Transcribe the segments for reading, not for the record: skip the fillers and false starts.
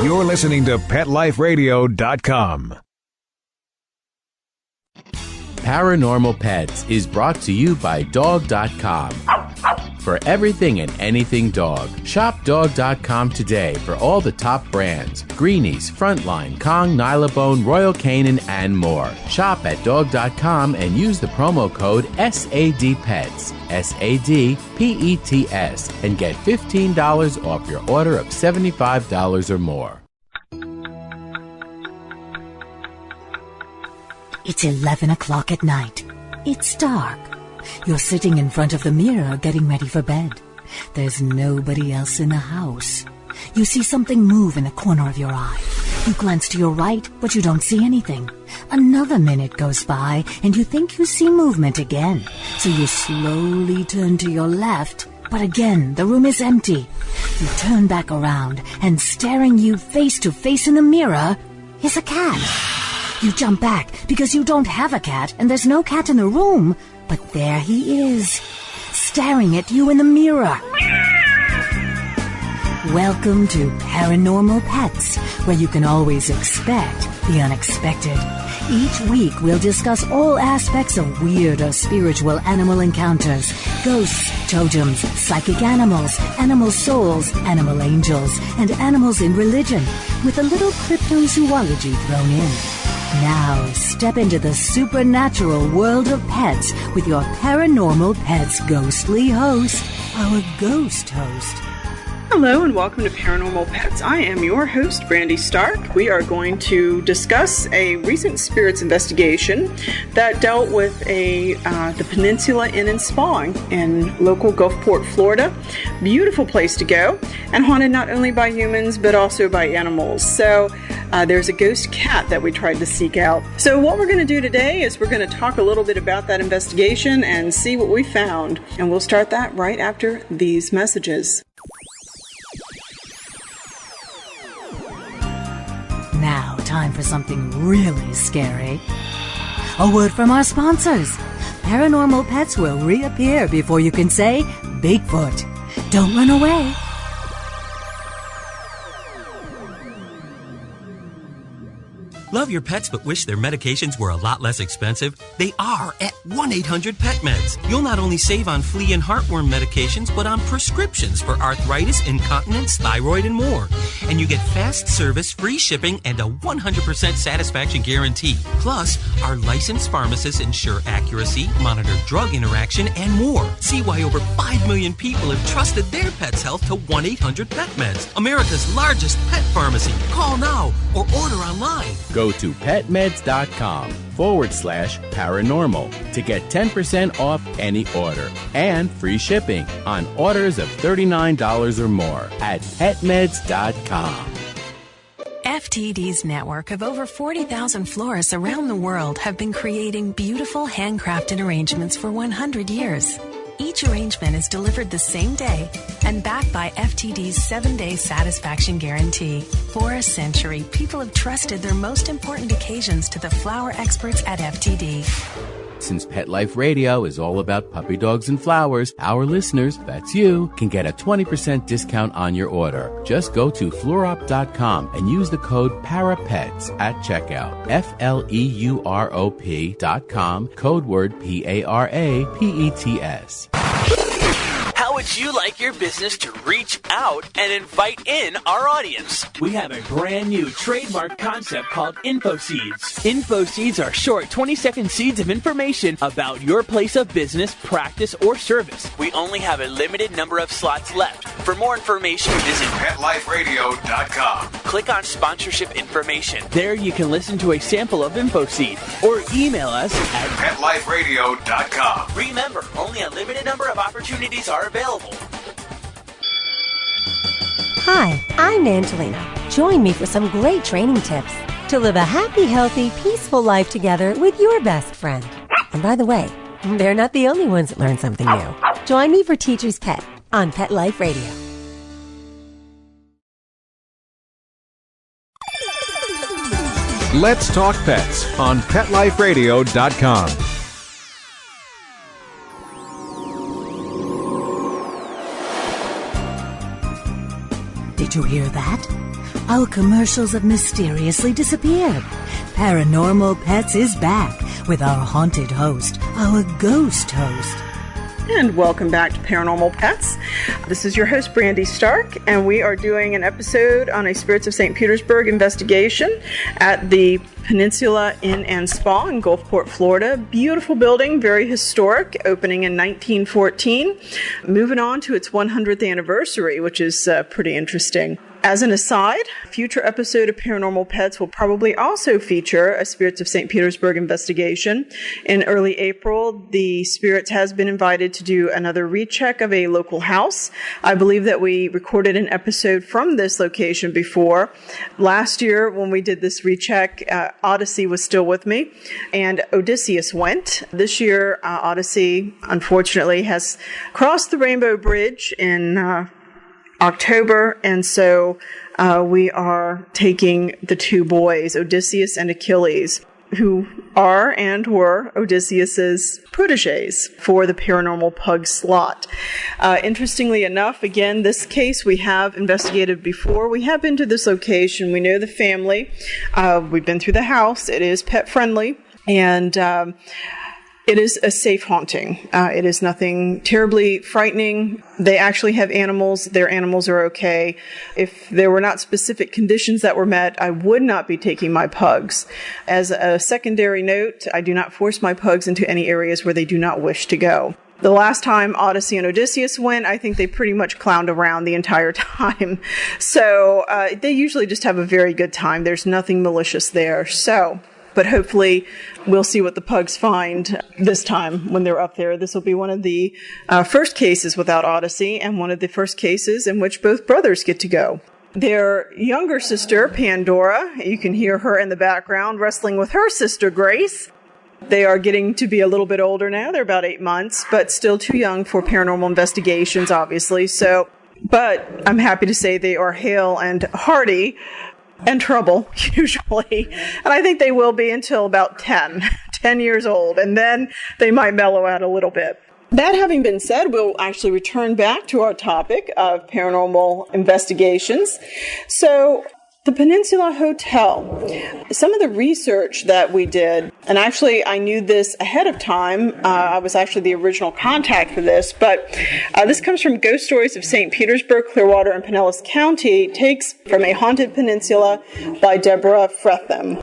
You're listening to PetLifeRadio.com. Paranormal Pets is brought to you by Dog.com. For everything and anything dog, shop Dog.com today for all the top brands: Greenies, Frontline, Kong, Nylabone, Royal Canin, and more. Shop at Dog.com and use the promo code SADPETS, SADPETS, and get $15 off your order of $75 or more. It's 11 o'clock at night. It's dark. You're sitting in front of the mirror getting ready for bed. There's nobody else in the house. You see something move in the corner of your eye. You glance to your right, but you don't see anything. Another minute goes by, and you think you see movement again. So you slowly turn to your left, but again, the room is empty. You turn back around, and staring you face to face in the mirror is a cat. You jump back because you don't have a cat and there's no cat in the room, but there he is, staring at you in the mirror. Welcome to Paranormal Pets, where you can always expect the unexpected. Each week we'll discuss all aspects of weird or spiritual animal encounters: ghosts, totems, psychic animals, animal souls, animal angels, and animals in religion, with a little cryptozoology thrown in. Now, step into the supernatural world of pets with your Paranormal Pets ghostly host, our ghost host. Hello and welcome to Paranormal Pets. I am your host, Brandy Stark. We are going to discuss a recent spirits investigation that dealt with the Peninsula Inn and Spa in local Gulfport, Florida. Beautiful place to go, and haunted not only by humans but also by animals. So there's a ghost cat that we tried to seek out. So what we're going to do today is we're going to talk a little bit about that investigation and see what we found. And we'll start that right after these messages. Now, time for something really scary. A word from our sponsors. Paranormal Pets will reappear before you can say Bigfoot. Don't run away. Love your pets but wish their medications were a lot less expensive? They are at 1-800-PET-MEDS. You'll not only save on flea and heartworm medications, but on prescriptions for arthritis, incontinence, thyroid, and more. And you get fast service, free shipping, and a 100% satisfaction guarantee. Plus, our licensed pharmacists ensure accuracy, monitor drug interaction, and more. See why over 5 million people have trusted their pet's health to 1-800-PET-MEDS, America's largest pet pharmacy. Call now or order online. Go to petmeds.com/paranormal to get 10% off any order and free shipping on orders of $39 or more at petmeds.com. FTD's network of over 40,000 florists around the world have been creating beautiful handcrafted arrangements for 100 years. Each arrangement is delivered the same day and backed by FTD's 7-day satisfaction guarantee. For a century, people have trusted their most important occasions to the flower experts at FTD. Since Pet Life Radio is all about puppy dogs and flowers, our listeners, that's you, can get a 20% discount on your order. Just go to fleurop.com and use the code PARAPETS at checkout. FLEUROP.com, code word PARAPETS. How would you like your business to reach out and invite in our audience? We have a brand new trademark concept called Info Seeds. Info Seeds are short 20-second seeds of information about your place of business, practice, or service. We only have a limited number of slots left. For more information, visit PetLifeRadio.com. Click on sponsorship information. There you can listen to a sample of Info Seed or email us at PetLifeRadio.com. Remember, only a limited number of opportunities are available. Hi, I'm Angelina. Join me for some great training tips to live a happy, healthy, peaceful life together with your best friend. And by the way, they're not the only ones that learn something new. Join me for Teacher's Pet on Pet Life Radio. Let's Talk Pets on PetLifeRadio.com. Did you hear that? Our commercials have mysteriously disappeared. Paranormal Pets is back with our haunted host, our ghost host. And welcome back to Paranormal Pets. This is your host, Brandy Stark, and we are doing an episode on a Spirits of St. Petersburg investigation at the Peninsula Inn and Spa in Gulfport, Florida. Beautiful building, very historic, opening in 1914. Moving on to its 100th anniversary, which is pretty interesting. As an aside, a future episode of Paranormal Pets will probably also feature a Spirits of St. Petersburg investigation. In early April, the Spirits has been invited to do another recheck of a local house. I believe that we recorded an episode from this location before. Last year, when we did this recheck, Odyssey was still with me, and Odysseus went. This year, Odyssey, unfortunately, has crossed the Rainbow Bridge in October, and so we are taking the two boys, Odysseus and Achilles, who are and were Odysseus's proteges for the paranormal pug slot. Interestingly enough, again, this case we have investigated before. We have been to this location. We know the family. We've been through the house. It is pet friendly, and it is a safe haunting. It is nothing terribly frightening. They actually have animals. Their animals are okay. If there were not specific conditions that were met, I would not be taking my pugs. As a secondary note, I do not force my pugs into any areas where they do not wish to go. The last time Odyssey and Odysseus went, I think they pretty much clowned around the entire time. So they usually just have a very good time. There's nothing malicious there. But hopefully we'll see what the pugs find this time when they're up there. This will be one of the first cases without Odyssey, and one of the first cases in which both brothers get to go. Their younger sister, Pandora, you can hear her in the background wrestling with her sister, Grace. They are getting to be a little bit older now. They're about 8 months, but still too young for paranormal investigations, obviously. But I'm happy to say they are hale and hearty, and trouble, usually. And I think they will be until about 10 years old, and then they might mellow out a little bit. That having been said, we'll actually return back to our topic of paranormal investigations. So, the Peninsula Hotel. Some of the research that we did, and actually I knew this ahead of time. I was actually the original contact for this, but this comes from Ghost Stories of St. Petersburg, Clearwater, and Pinellas County, takes from A Haunted Peninsula by Deborah Fretham.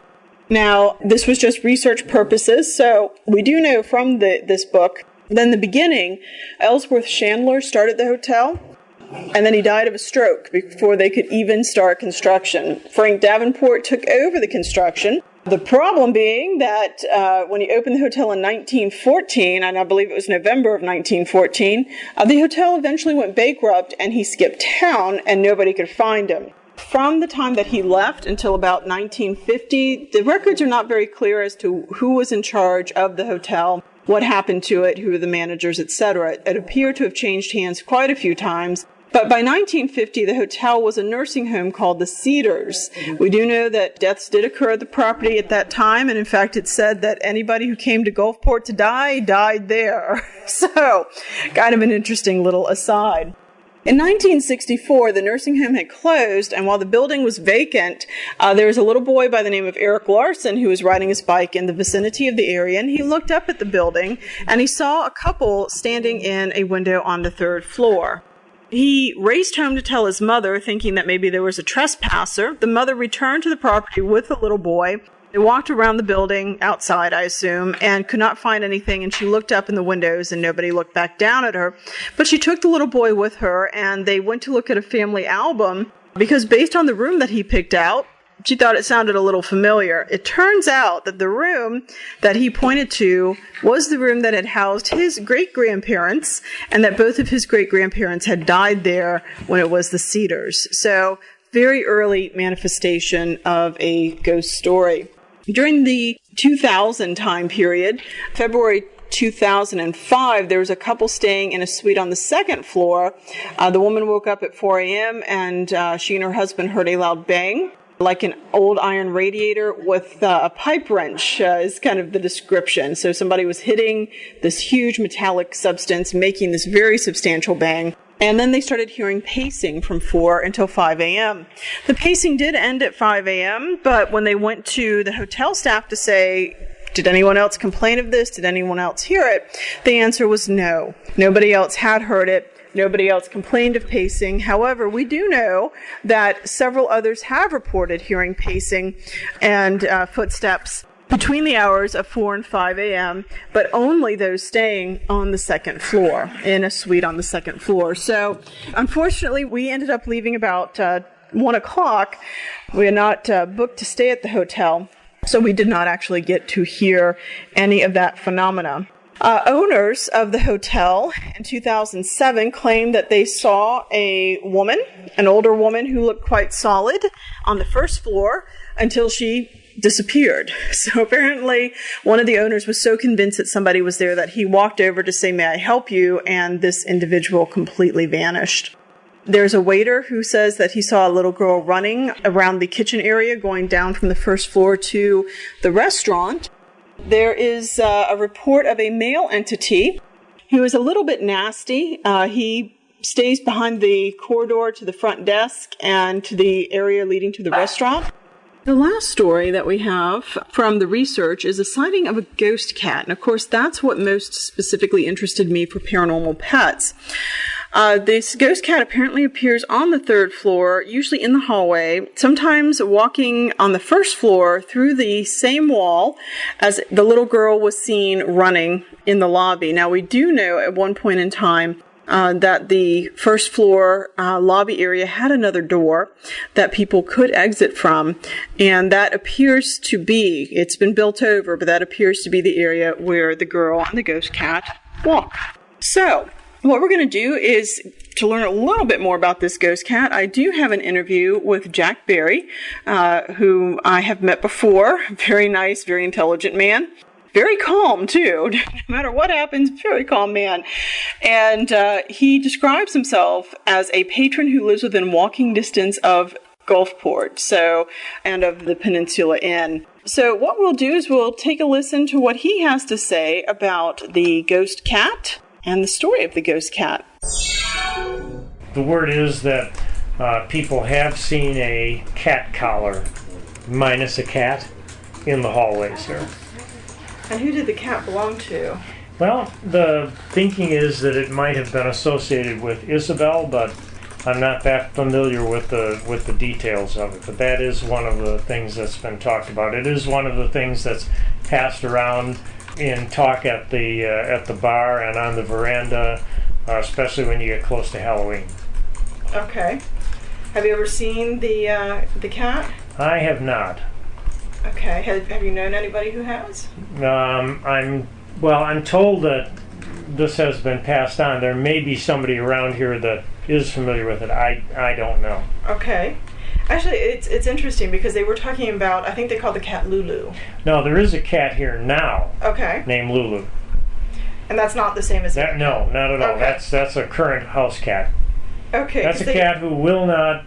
Now, this was just research purposes, so we do know from this book that in the beginning, Ellsworth Chandler started the hotel, and then he died of a stroke before they could even start construction. Frank Davenport took over the construction. The problem being that when he opened the hotel in 1914, and I believe it was November of 1914, the hotel eventually went bankrupt and he skipped town and nobody could find him. From the time that he left until about 1950, the records are not very clear as to who was in charge of the hotel, what happened to it, who were the managers, etc. It appeared to have changed hands quite a few times. But by 1950, the hotel was a nursing home called the Cedars. We do know that deaths did occur at the property at that time, and in fact, it said that anybody who came to Gulfport to die, died there. So, kind of an interesting little aside. In 1964, the nursing home had closed, and while the building was vacant, there was a little boy by the name of Eric Larson who was riding his bike in the vicinity of the area, and he looked up at the building, and he saw a couple standing in a window on the 3rd floor. He raced home to tell his mother, thinking that maybe there was a trespasser. The mother returned to the property with the little boy. They walked around the building, outside, I assume, and could not find anything, and she looked up in the windows, and nobody looked back down at her. But she took the little boy with her, and they went to look at a family album, because based on the room that he picked out, she thought it sounded a little familiar. It turns out that the room that he pointed to was the room that had housed his great-grandparents, and that both of his great-grandparents had died there when it was the Cedars. So, very early manifestation of a ghost story. During the 2000 time period, February 2005, there was a couple staying in a suite on the 2nd floor. The woman woke up at 4 a.m. and she and her husband heard a loud bang. like an old iron radiator with a pipe wrench is kind of the description. So somebody was hitting this huge metallic substance, making this very substantial bang. And then they started hearing pacing from 4 until 5 a.m. The pacing did end at 5 a.m., but when they went to the hotel staff to say, did anyone else complain of this? Did anyone else hear it? The answer was no. Nobody else had heard it. Nobody else complained of pacing. However, we do know that several others have reported hearing pacing and footsteps between the hours of 4 and 5 a.m., but only those staying on the second floor, in a suite on the second floor. So, unfortunately, we ended up leaving about 1 o'clock. We had not booked to stay at the hotel, so we did not actually get to hear any of that phenomena. Owners of the hotel in 2007 claimed that they saw a woman, an older woman who looked quite solid on the first floor until she disappeared. So apparently one of the owners was so convinced that somebody was there that he walked over to say, "May I help you?" and this individual completely vanished. There's a waiter who says that he saw a little girl running around the kitchen area going down from the first floor to the restaurant. There is a report of a male entity who is a little bit nasty. He stays behind the corridor to the front desk and to the area leading to the restaurant. The last story that we have from the research is a sighting of a ghost cat. And of course, that's what most specifically interested me for Paranormal Pets. This ghost cat apparently appears on the third floor, usually in the hallway, sometimes walking on the first floor through the same wall as the little girl was seen running in the lobby. Now, we do know at one point in time that the first floor lobby area had another door that people could exit from, and that appears to be, it's been built over, but that appears to be the area where the girl and the ghost cat walk. So, what we're going to do is to learn a little bit more about this ghost cat. I do have an interview with Jack Berry, who I have met before. Very nice, very intelligent man. Very calm, too. No matter what happens, very calm man. And he describes himself as a patron who lives within walking distance of Gulfport, and of the Peninsula Inn. So what we'll do is we'll take a listen to what he has to say about the ghost cat and the story of the ghost cat. The word is that people have seen a cat collar, minus a cat, in the hallways here. And who did the cat belong to? Well, the thinking is that it might have been associated with Isabel, but I'm not that familiar with the details of it. But that is one of the things that's been talked about. It is one of the things that's passed around in talk at the bar and on the veranda, especially when you get close to Halloween. Okay. Have you ever seen the cat? I have not. Okay. Have you known anybody who has? I'm told that this has been passed on. There may be somebody around here that is familiar with it. I don't know. Okay. Actually, it's interesting because they were talking about, I think they called the cat Lulu. No, there is a cat here now. Okay. Named Lulu. And that's not the same as that? No, not at all. Okay. That's a current house cat. Okay. That's a cat who will not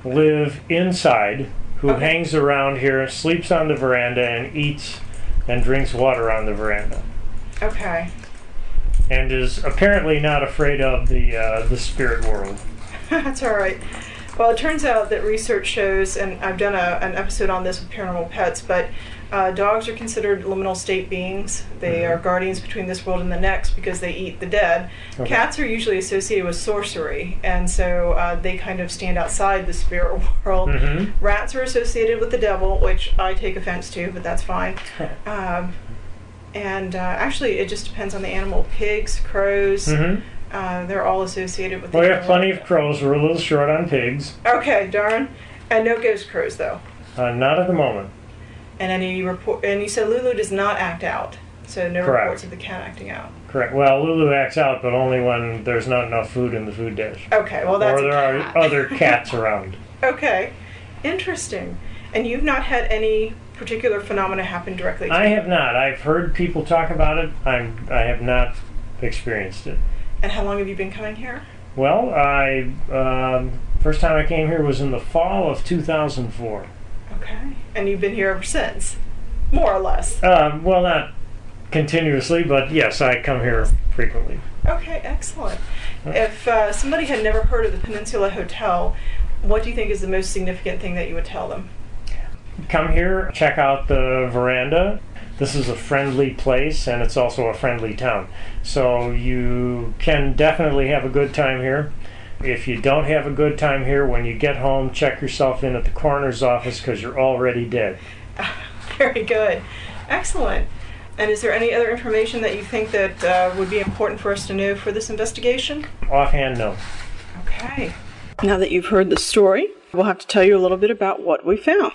live inside, who hangs around here, sleeps on the veranda, and eats and drinks water on the veranda. Okay. And is apparently not afraid of the spirit world. That's all right. Well, it turns out that research shows, and I've done an episode on this with Paranormal Pets, but dogs are considered liminal state beings. They are guardians between this world and the next because they eat the dead. Okay. Cats are usually associated with sorcery, and so they kind of stand outside the spirit world. Mm-hmm. Rats are associated with the devil, which I take offense to, but that's fine. Actually, it just depends on the animal. Pigs, crows... Mm-hmm. They're all associated with. We have plenty of crows. We're a little short on pigs. Okay, darn. And no ghost crows, though. Not at the moment. And any report? And you said Lulu does not act out, so no Correct. Reports of the cat acting out. Correct. Well, Lulu acts out, but only when there's not enough food in the food dish. Okay, well that's. Or there are other cats around. Okay, interesting. And you've not had any particular phenomena happen directly to you? I have not. I've heard people talk about it. I have not experienced it. And how long have you been coming here? Well, first time I came here was in the fall of 2004. Okay. And you've been here ever since? More or less? Well, not continuously, but yes, I come here frequently. Okay, excellent. If somebody had never heard of the Peninsula Hotel, what do you think is the most significant thing that you would tell them? Come here, check out the veranda. This is a friendly place, and it's also a friendly town. So you can definitely have a good time here. If you don't have a good time here, when you get home, check yourself in at the coroner's office because you're already dead. Very good. Excellent. And is there any other information that you think that would be important for us to know for this investigation? Offhand, no. Okay. Now that you've heard the story, we'll have to tell you a little bit about what we found.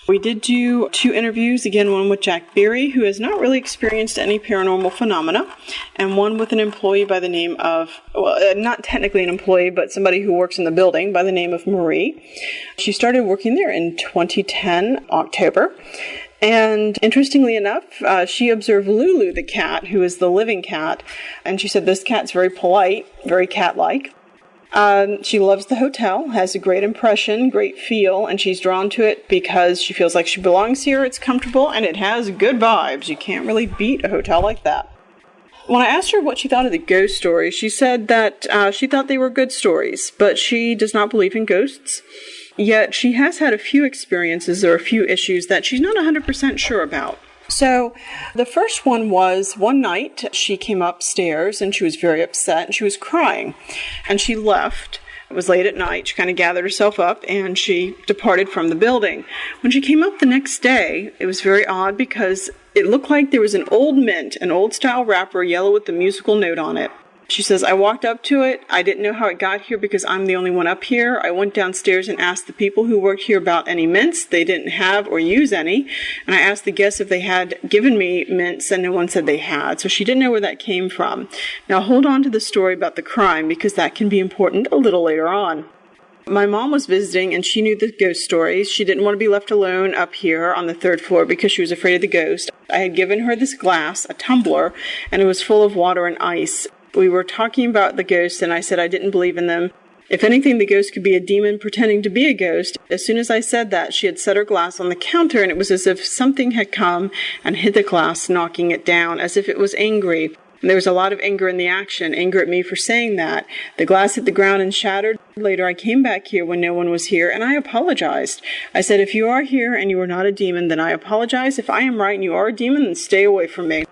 We did do 2 interviews, again, one with Jack Beery, who has not really experienced any paranormal phenomena, and one with an employee by the name of, well, not technically an employee, but somebody who works in the building by the name of Marie. She started working there in 2010, October. And interestingly enough, she observed Lulu, the cat, who is the living cat, and she said this cat's very polite, very cat-like. She loves the hotel, has a great impression, great feel, and she's drawn to it because she feels like she belongs here, it's comfortable, and it has good vibes. You can't really beat a hotel like that. When I asked her what she thought of the ghost stories, she said that she thought they were good stories, but she does not believe in ghosts. Yet she has had a few experiences or a few issues that she's not 100% sure about. So the first one was one night she came upstairs and she was very upset and she was crying and she left. It was late at night. She kind of gathered herself up and she departed from the building. When she came up the next day, it was very odd because it looked like there was an old mint, an old style wrapper, yellow with the musical note on it. She says, I walked up to it. I didn't know how it got here because I'm the only one up here. I went downstairs and asked the people who worked here about any mints. They didn't have or use any. And I asked the guests if they had given me mints, and no one said they had. So she didn't know where that came from. Now hold on to the story about the crime because that can be important a little later on. My mom was visiting and she knew the ghost stories. She didn't want to be left alone up here on the 3rd floor because she was afraid of the ghost. I had given her this glass, a tumbler, and it was full of water and ice. We were talking about the ghosts, and I said I didn't believe in them. If anything, the ghost could be a demon pretending to be a ghost. As soon as I said that, she had set her glass on the counter, and it was as if something had come and hit the glass, knocking it down, as if it was angry. And there was a lot of anger in the action, anger at me for saying that. The glass hit the ground and shattered. Later, I came back here when no one was here, and I apologized. I said, if you are here and you are not a demon, then I apologize. If I am right and you are a demon, then stay away from me.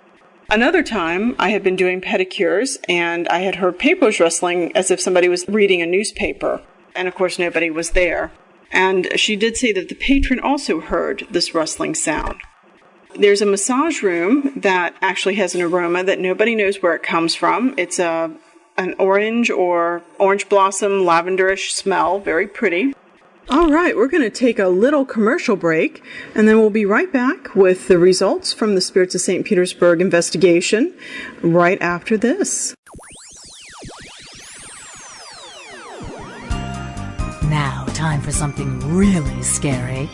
Another time, I had been doing pedicures, and I had heard papers rustling as if somebody was reading a newspaper. And of course, nobody was there. And she did say that the patron also heard this rustling sound. There's a massage room that actually has an aroma that nobody knows where it comes from. It's an orange or orange blossom lavenderish smell, very pretty. All right, we're going to take a little commercial break, and then we'll be right back with the results from the Spirits of St. Petersburg investigation right after this. Now, time for something really scary.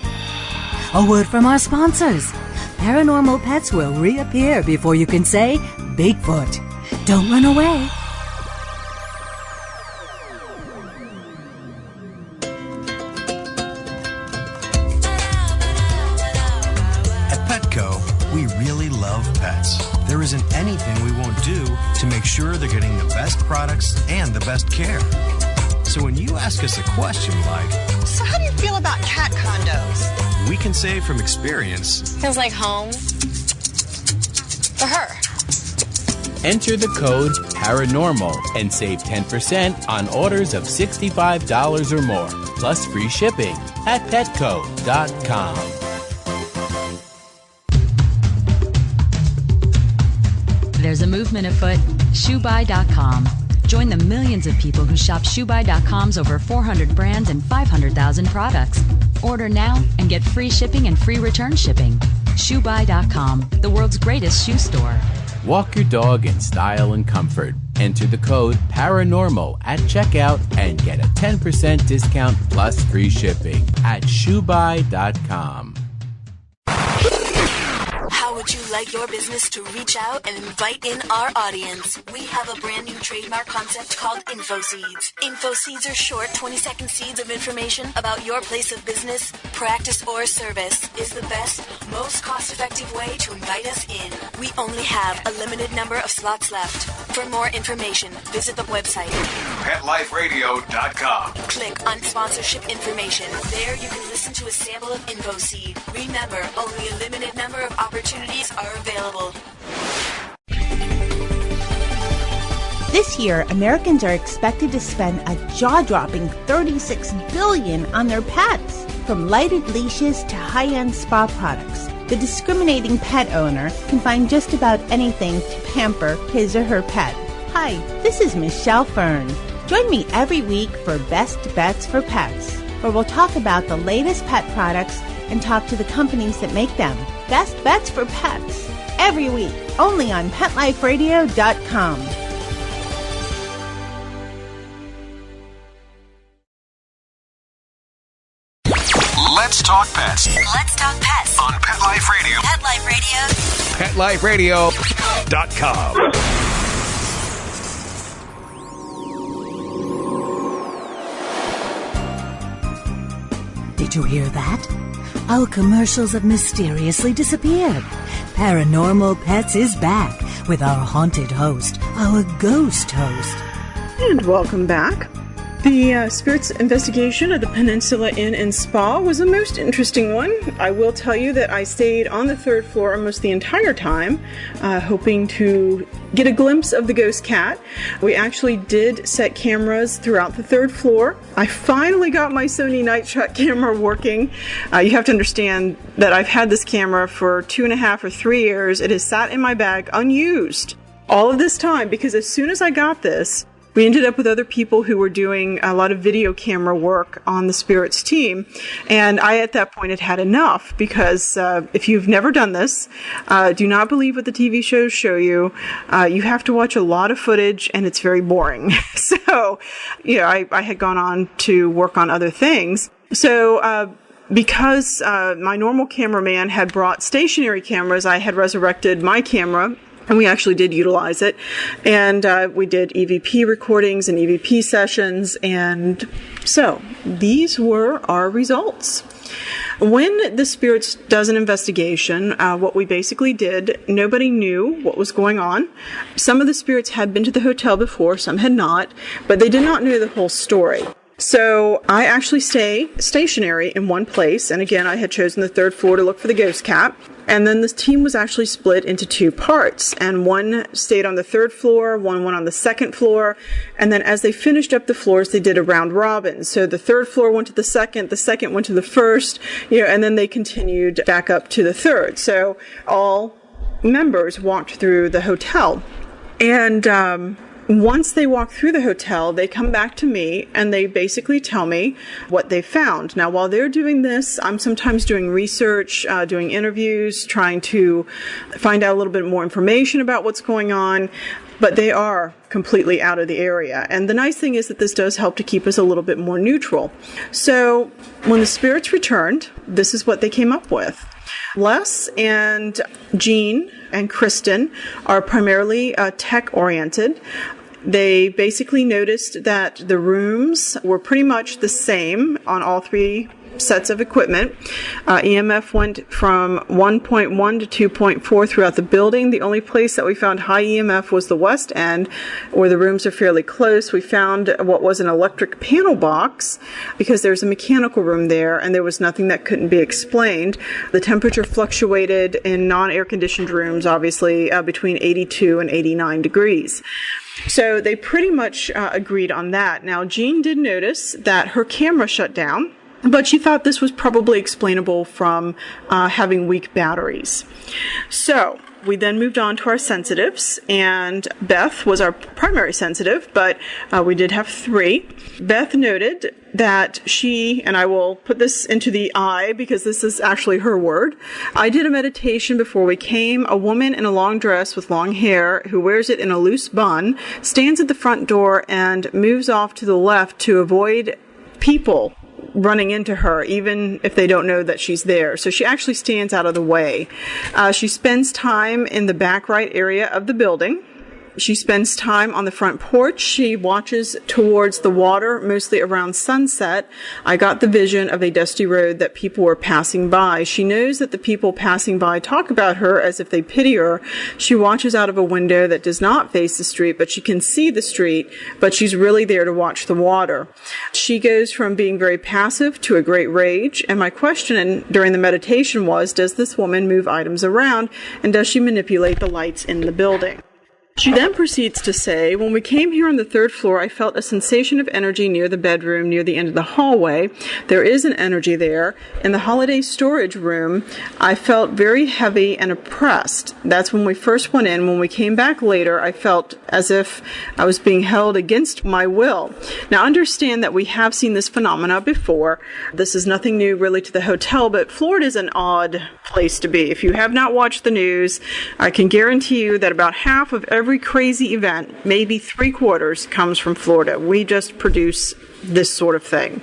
A word from our sponsors. Paranormal pets will reappear before you can say Bigfoot. Don't run away. We really love pets. There isn't anything we won't do to make sure they're getting the best products and the best care. So when you ask us a question like, so how do you feel about cat condos? We can say from experience, feels like home for her. Enter the code PARANORMAL and save 10% on orders of $65 or more, plus free shipping at petco.com. There's a movement afoot, ShoeBuy.com. Join the millions of people who shop ShoeBuy.com's over 400 brands and 500,000 products. Order now and get free shipping and free return shipping. ShoeBuy.com, the world's greatest shoe store. Walk your dog in style and comfort. Enter the code PARANORMAL at checkout and get a 10% discount plus free shipping at ShoeBuy.com. How would you like your business to reach out and invite in our audience? We have a brand new trademark concept called InfoSeeds. InfoSeeds are short 20-second seeds of information about your place of business, practice, or service. Is the best, most cost-effective way to invite us in. We only have a limited number of slots left. For more information, visit the website PetLifeRadio.com. Click on sponsorship information. There you can listen to a sample of InfoSeed. Remember, only a limited number of opportunities are available. This year, Americans are expected to spend a jaw-dropping $36 billion on their pets. From lighted leashes to high-end spa products, the discriminating pet owner can find just about anything to pamper his or her pet. Hi, this is Michelle Fern. Join me every week for Best Bets for Pets, where we'll talk about the latest pet products and talk to the companies that make them. Best Bets for Pets, every week, only on PetLifeRadio.com. Let's talk pets. Let's talk pets On Pet Life Radio. Pet Life Radio. PetLifeRadio.com. Did you hear that? Our commercials have mysteriously disappeared. Paranormal Pets is back with our haunted host, our ghost host. And welcome back. The spirits investigation of the Peninsula Inn and Spa was a most interesting one. I will tell you that I stayed on the third floor almost the entire time, hoping to get a glimpse of the ghost cat. We actually did set cameras throughout the third floor. I finally got my Sony night shot camera working. You have to understand that I've had this camera for 2.5 or 3 years. It has sat in my bag unused all of this time because as soon as I got this, we ended up with other people who were doing a lot of video camera work on the Spirits team. And I, at that point, had had enough because if you've never done this, do not believe what the TV shows show you. You have to watch a lot of footage and it's very boring. So, I had gone on to work on other things. So, because my normal cameraman had brought stationary cameras, I had resurrected my camera. And we actually did utilize it. And we did EVP recordings and EVP sessions. And so these were our results. When the Spirits does an investigation, what we basically did, nobody knew what was going on. Some of the Spirits had been to the hotel before, some had not, but they did not know the whole story. So I actually stay stationary in one place. And again, I had chosen the third floor to look for the ghost cat. And then this team was actually split into 2 parts. And one stayed on the third floor, one went on the second floor. And then as they finished up the floors, they did a round robin. So the third floor went to the second went to the first, and then they continued back up to the third. So all members walked through the hotel. And once they walk through the hotel, they come back to me and they basically tell me what they found. Now, while they're doing this, I'm sometimes doing research, doing interviews, trying to find out a little bit more information about what's going on, but they are completely out of the area. And the nice thing is that this does help to keep us a little bit more neutral. So when the Spirits returned, this is what they came up with. Les and Jean and Kristen are primarily tech-oriented. They basically noticed that the rooms were pretty much the same on all 3 sets of equipment. EMF went from 1.1 to 2.4 throughout the building. The only place that we found high EMF was the west end, where the rooms are fairly close. We found what was an electric panel box because there's a mechanical room there, and there was nothing that couldn't be explained. The temperature fluctuated in non-air conditioned rooms, obviously, between 82 and 89 degrees. So they pretty much agreed on that. Now, Jean did notice that her camera shut down, but she thought this was probably explainable from having weak batteries. So we then moved on to our sensitives, and Beth was our primary sensitive, but we did have 3. Beth noted that she, and I will put this into the I because this is actually her word, I did a meditation before we came. A woman in a long dress with long hair who wears it in a loose bun stands at the front door and moves off to the left to avoid people running into her, even if they don't know that she's there. So she actually stands out of the way. She spends time in the back right area of the building. She spends time on the front porch. She watches towards the water, mostly around sunset. I got the vision of a dusty road that people were passing by. She knows that the people passing by talk about her as if they pity her. She watches out of a window that does not face the street, but she can see the street, but she's really there to watch the water. She goes from being very passive to a great rage. And my question during the meditation was, does this woman move items around, and does she manipulate the lights in the building? She then proceeds to say, when we came here on the 3rd floor, I felt a sensation of energy near the bedroom, near the end of the hallway. There is an energy there. In the holiday storage room, I felt very heavy and oppressed. That's when we first went in. When we came back later, I felt as if I was being held against my will. Now, understand that we have seen this phenomena before. This is nothing new really to the hotel, but Florida is an odd place to be. If you have not watched the news, I can guarantee you that about half of every crazy event, maybe 3/4, comes from Florida. We just produce this sort of thing.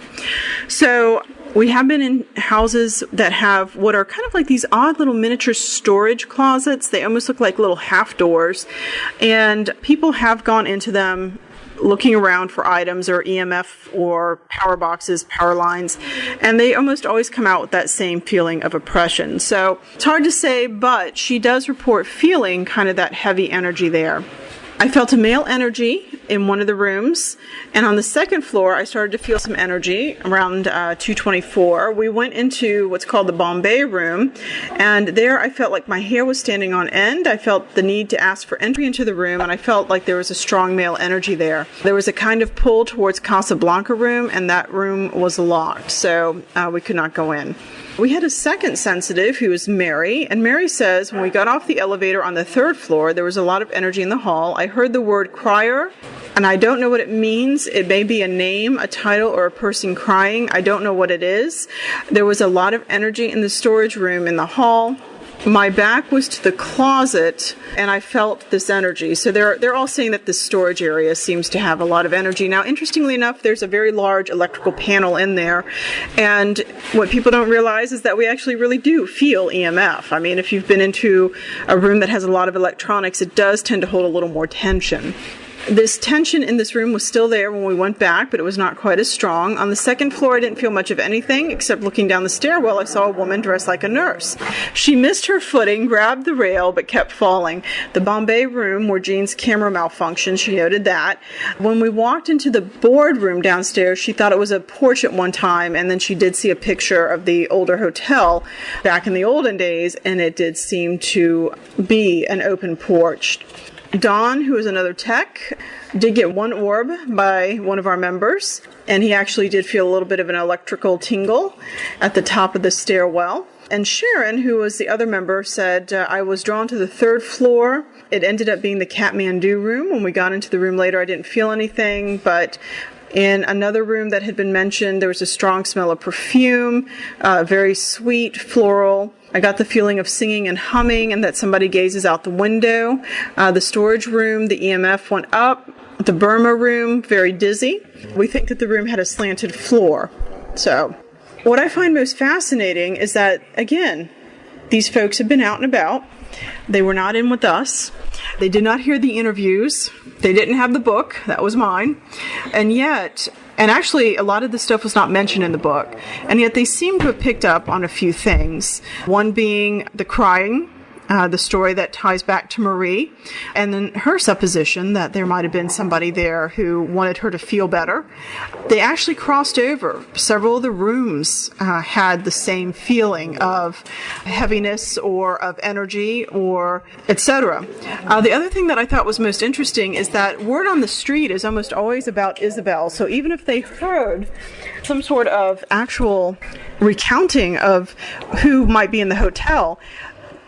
So we have been in houses that have what are kind of like these odd little miniature storage closets. They almost look like little half doors. And people have gone into them looking around for items or EMF or power boxes, power lines, and they almost always come out with that same feeling of oppression. So it's hard to say, but she does report feeling kind of that heavy energy there. I felt a male energy in one of the rooms, and on the 2nd floor, I started to feel some energy around 224. We went into what's called the Bombay room, and there I felt like my hair was standing on end. I felt the need to ask for entry into the room, and I felt like there was a strong male energy there. There was a kind of pull towards Casablanca room, and that room was locked, so we could not go in. We had a second sensitive who was Mary, and Mary says when we got off the elevator on the 3rd floor, there was a lot of energy in the hall. I heard the word crier, and I don't know what it means. It may be a name, a title, or a person crying. I don't know what it is. There was a lot of energy in the storage room in the hall. My back was to the closet, and I felt this energy. So they're all saying that this storage area seems to have a lot of energy. Now, interestingly enough, there's a very large electrical panel in there, and what people don't realize is that we actually really do feel EMF. I mean, if you've been into a room that has a lot of electronics, it does tend to hold a little more tension. This tension in this room was still there when we went back, but it was not quite as strong. On the 2nd floor, I didn't feel much of anything, except looking down the stairwell, I saw a woman dressed like a nurse. She missed her footing, grabbed the rail, but kept falling. The Bombay room, where Jean's camera malfunctioned, she noted that. When we walked into the boardroom downstairs, she thought it was a porch at one time, and then she did see a picture of the older hotel back in the olden days, and it did seem to be an open porch. Don, who is another tech, did get one orb by one of our members, and he actually did feel a little bit of an electrical tingle at the top of the stairwell. And Sharon, who was the other member, said, I was drawn to the 3rd floor. It ended up being the Kathmandu room. When we got into the room later, I didn't feel anything, but in another room that had been mentioned, there was a strong smell of perfume, very sweet, floral. I got the feeling of singing and humming and that somebody gazes out the window. The storage room, the EMF went up. The Burma room, very dizzy. We think that the room had a slanted floor. So what I find most fascinating is that, again, these folks have been out and about. They were not in with us. They did not hear the interviews. They didn't have the book. That was mine. And yet, and actually a lot of the stuff was not mentioned in the book, and yet they seem to have picked up on a few things. One being the crying, the story that ties back to Marie, and then her supposition that there might have been somebody there who wanted her to feel better. They actually crossed over. Several of the rooms had the same feeling of heaviness or of energy or etc. The other thing that I thought was most interesting is that word on the street is almost always about Isabel. So even if they heard some sort of actual recounting of who might be in the hotel,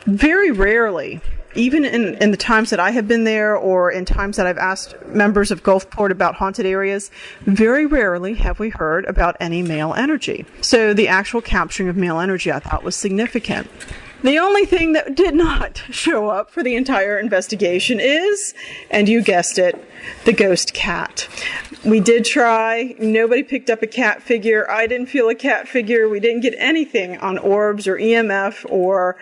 very rarely, even in the times that I have been there or in times that I've asked members of Gulfport about haunted areas, very rarely have we heard about any male energy. So the actual capturing of male energy I thought was significant. The only thing that did not show up for the entire investigation is, and you guessed it, the ghost cat. We did try. Nobody picked up a cat figure. I didn't feel a cat figure. We didn't get anything on orbs or EMF or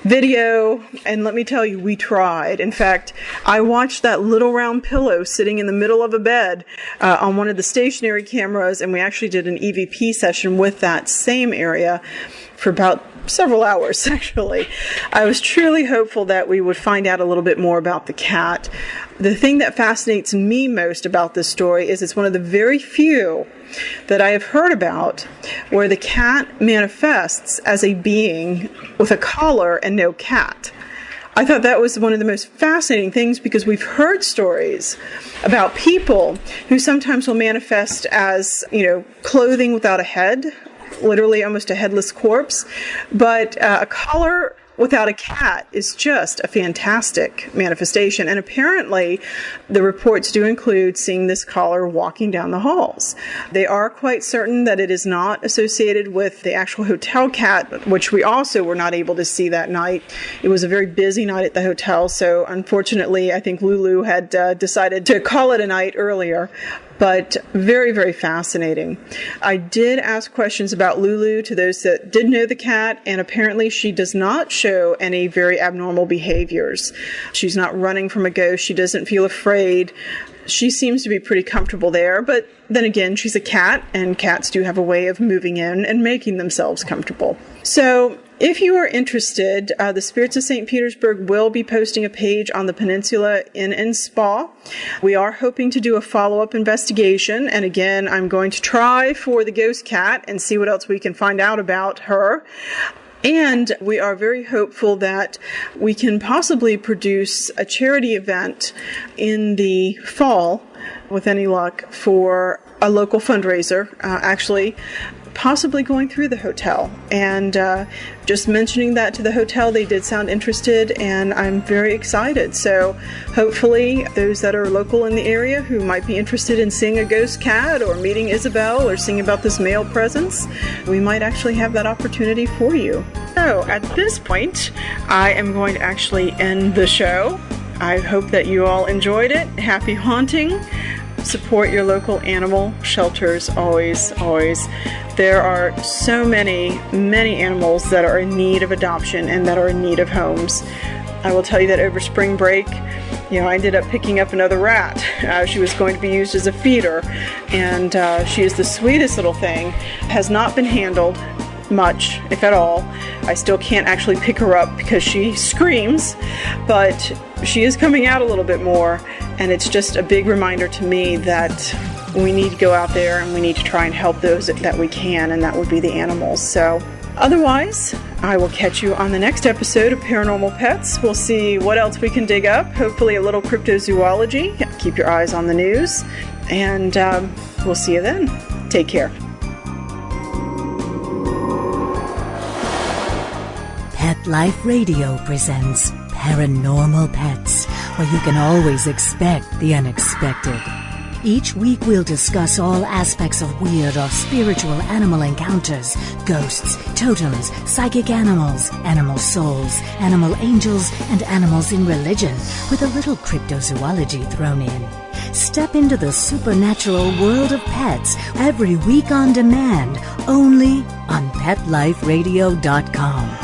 video. And let me tell you, we tried. In fact, I watched that little round pillow sitting in the middle of a bed on one of the stationary cameras, and we actually did an EVP session with that same area for about several hours, actually. I was truly hopeful that we would find out a little bit more about the cat. The thing that fascinates me most about this story is it's one of the very few that I have heard about where the cat manifests as a being with a collar and no cat. I thought that was one of the most fascinating things because we've heard stories about people who sometimes will manifest as, clothing without a head, literally almost a headless corpse, but a collar without a cat is just a fantastic manifestation. And apparently the reports do include seeing this collar walking down the halls. They are quite certain that it is not associated with the actual hotel cat, which we also were not able to see that night. It was a very busy night at the hotel, so unfortunately I think Lulu had decided to call it a night earlier. But very, very fascinating. I did ask questions about Lulu to those that did know the cat, and apparently she does not show any very abnormal behaviors. She's not running from a ghost. She doesn't feel afraid. She seems to be pretty comfortable there, but then again, she's a cat, and cats do have a way of moving in and making themselves comfortable. So, if you are interested, the Spirits of St. Petersburg will be posting a page on the Peninsula Inn and Spa. We are hoping to do a follow-up investigation, and again, I'm going to try for the ghost cat and see what else we can find out about her. And we are very hopeful that we can possibly produce a charity event in the fall, with any luck, for a local fundraiser, actually possibly going through the hotel. And just mentioning that to the hotel, they did sound interested, and I'm very excited. So hopefully those that are local in the area who might be interested in seeing a ghost cat or meeting Isabel or seeing about this male presence, we might actually have that opportunity for you. So at this point, I am going to actually end the show. I hope that you all enjoyed it. Happy haunting. Support your local animal shelters, always, always. There are so many animals that are in need of adoption and that are in need of homes. I will tell you that over spring break, I ended up picking up another rat. She was going to be used as a feeder, and she is the sweetest little thing. Has not been handled much, if at all. I still can't actually pick her up because she screams, but she is coming out a little bit more, and it's just a big reminder to me that we need to go out there and we need to try and help those that we can, and that would be the animals. So otherwise, I will catch you on the next episode of Paranormal Pets. We'll see what else we can dig up. Hopefully a little cryptozoology. Keep your eyes on the news, and we'll see you then. Take care. Pet Life Radio presents Paranormal Pets, where you can always expect the unexpected. Each week we'll discuss all aspects of weird or spiritual animal encounters, ghosts, totems, psychic animals, animal souls, animal angels, and animals in religion, with a little cryptozoology thrown in. Step into the supernatural world of pets every week on demand, only on PetLifeRadio.com.